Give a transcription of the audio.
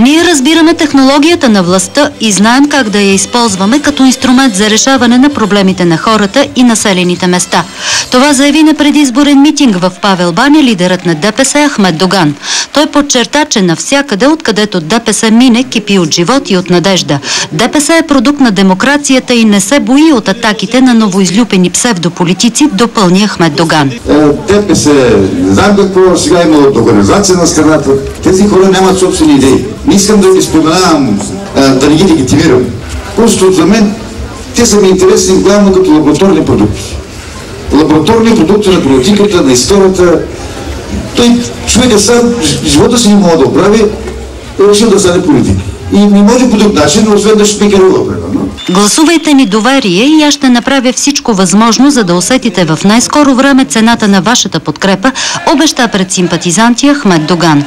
Ние разбираме технологията на властта и знаем как да я използваме като инструмент за решаване на проблемите на хората и населените места. Това заяви на предизборен митинг в Павел баня лидерът на ДПС Ахмед Доган. Той подчерта, че навсякъде, откъдето ДПС мине, кипи от живот и от надежда. ДПС е продукт на демокрацията и не се бои от атаките на новоизлюпени псевдополитици, допълни Ахмед Доган. ДПС, не знам какво, сега има организация на страната. Тези хора нямат собствени идеи. Не искам да ги споменавам, да не ги легитимирам. Просто за мен те са ми интересни главно като лабораторни продукти. Лабораторни продукти на политиката, на историята. Той човека сам живота си не мога да оправи, е решил да стане политик. И не може по друг начин, освен да ще пекарува, примерно. Гласувайте ни доверие и аз ще направя всичко възможно, за да усетите в най-скоро време цената на вашата подкрепа, обеща пред симпатизанти Ахмед Доган.